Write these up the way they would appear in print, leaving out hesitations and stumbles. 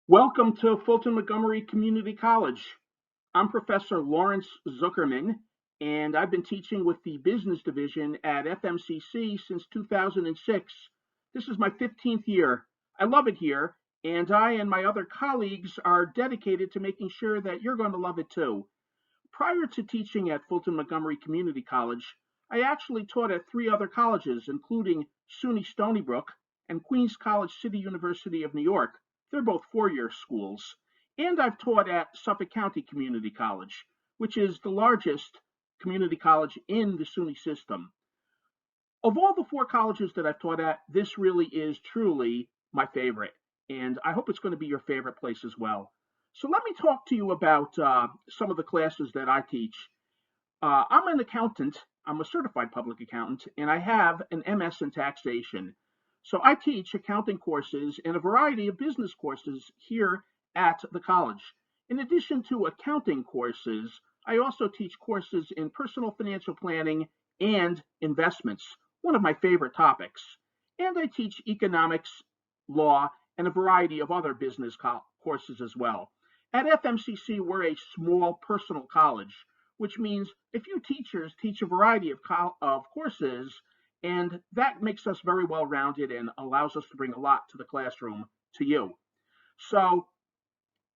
Welcome to Fulton-Montgomery Community College. I'm Professor Laurence Zuckerman, and I've been teaching with the Business Division at FMCC since 2006. This is my 15th year. I love it here, and I and my other colleagues are dedicated to making sure that you're going to love it too. Prior to teaching at Fulton-Montgomery Community College, I actually taught at three other colleges, including SUNY Stony Brook and Queens College City University of New York. They're both four-year schools. And I've taught at Suffolk County Community College, which is the largest community college in the SUNY system. Of all the four colleges that I've taught at, this really is truly my favorite. And I hope it's going to be your favorite place as well. So let me talk to you about some of the classes that I teach. I'm an accountant. I'm a certified public accountant, and I have an MS in taxation. So I teach accounting courses and a variety of business courses here at the college. In addition to accounting courses, I also teach courses in personal financial planning and investments, one of my favorite topics. And I teach economics, law, and a variety of other business courses as well. At FMCC, we're a small personal college, which means a few teachers teach a variety of courses, and that makes us very well rounded and allows us to bring a lot to the classroom to you. So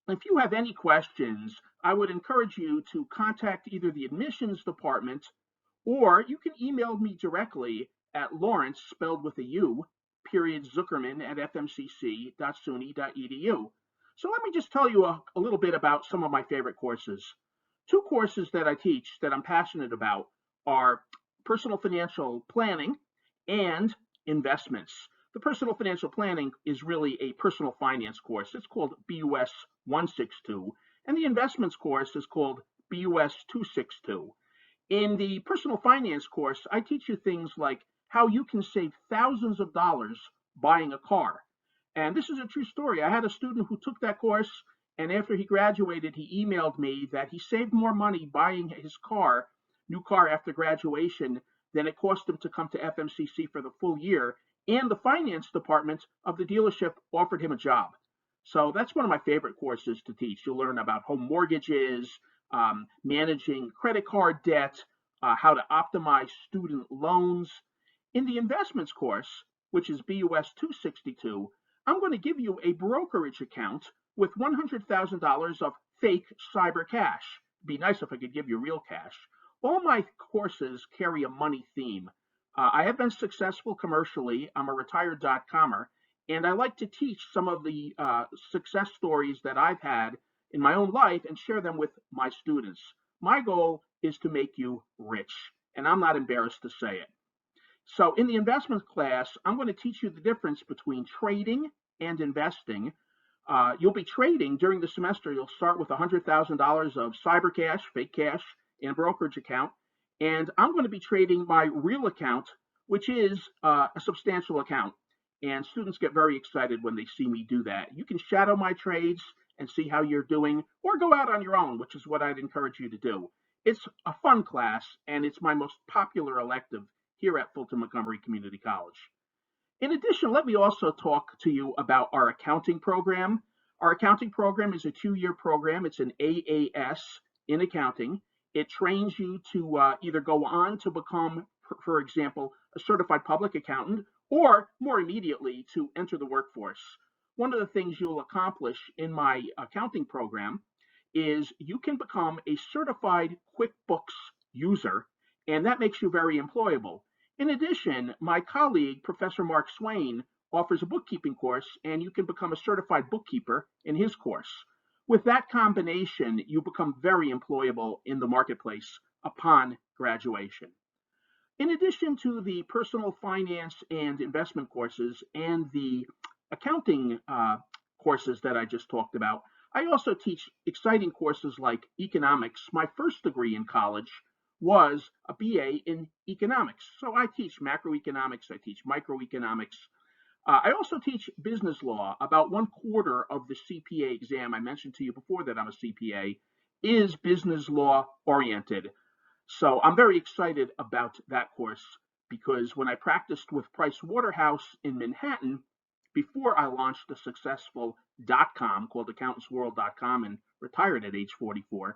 if you have any questions, I would encourage you to contact either the admissions department, or you can email me directly at Laurence, spelled with a U, period, Zukerman at fmcc.suny.edu. So let me just tell you a little bit about some of my favorite courses. Two courses that I teach that I'm passionate about are personal financial planning and investments. The personal financial planning is really a personal finance course. It's called BUS 162, and the investments course is called BUS 262. In the personal finance course, I teach you things like how you can save thousands of dollars buying a car. And this is a true story. I had a student who took that course, and after he graduated, he emailed me that he saved more money buying his new car after graduation, than it cost him to come to FMCC for the full year. And the finance department of the dealership offered him a job. So that's one of my favorite courses to teach. You'll learn about home mortgages, managing credit card debt, how to optimize student loans. In the investments course, which is BUS 262, I'm going to give you a brokerage account with $100,000 of fake cyber cash. It'd be nice if I could give you real cash. All my courses carry a money theme. I have been successful commercially. I'm a retired .comer, and I like to teach some of the success stories that I've had in my own life and share them with my students. My goal is to make you rich, and I'm not embarrassed to say it. So in the investment class, I'm going to teach you the difference between trading and investing. You'll be trading during the semester. You'll start with $100,000 of cyber cash, fake cash, in a brokerage account. And I'm going to be trading my real account, which is a substantial account. And students get very excited when they see me do that. You can shadow my trades and see how you're doing, or go out on your own, which is what I'd encourage you to do. It's a fun class, and it's my most popular elective here at Fulton-Montgomery Community College. In addition, let me also talk to you about our accounting program. Our accounting program is a 2-year program. It's an AAS in accounting. It trains you to either go on to become, for example, a certified public accountant, or more immediately to enter the workforce. One of the things you'll accomplish in my accounting program is you can become a certified QuickBooks user, and that makes you very employable. In addition, my colleague, Professor Mark Swain, offers a bookkeeping course, and you can become a certified bookkeeper in his course. With that combination, you become very employable in the marketplace upon graduation. In addition to the personal finance and investment courses and the accounting courses that I just talked about, I also teach exciting courses like economics. My first degree in college was a BA in economics. So I teach macroeconomics, I teach microeconomics. I also teach business law. About 1/4 of the CPA exam, I mentioned to you before that I'm a CPA, is business law oriented. So I'm very excited about that course, because when I practiced with Price Waterhouse in Manhattan, before I launched a successful .com called accountantsworld.com and retired at age 44.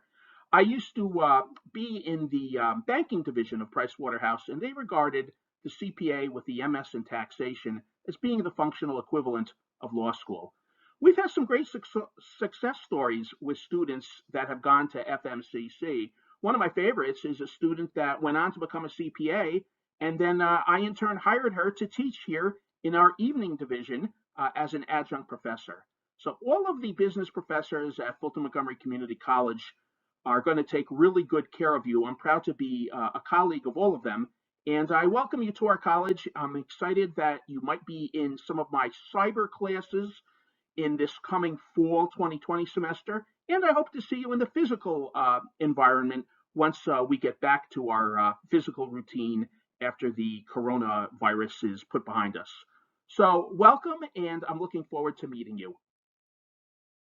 I used to be in the banking division of Price Waterhouse, and they regarded the CPA with the MS in taxation as being the functional equivalent of law school. We've had some great success stories with students that have gone to FMCC. One of my favorites is a student that went on to become a CPA, and then I in turn hired her to teach here in our evening division as an adjunct professor. So all of the business professors at Fulton-Montgomery Community College are going to take really good care of you. I'm proud to be a colleague of all of them, and I welcome you to our college. I'm excited that you might be in some of my cyber classes in this coming fall 2020 semester, and I hope to see you in the physical environment once we get back to our physical routine after the coronavirus is put behind us. So welcome, and I'm looking forward to meeting you.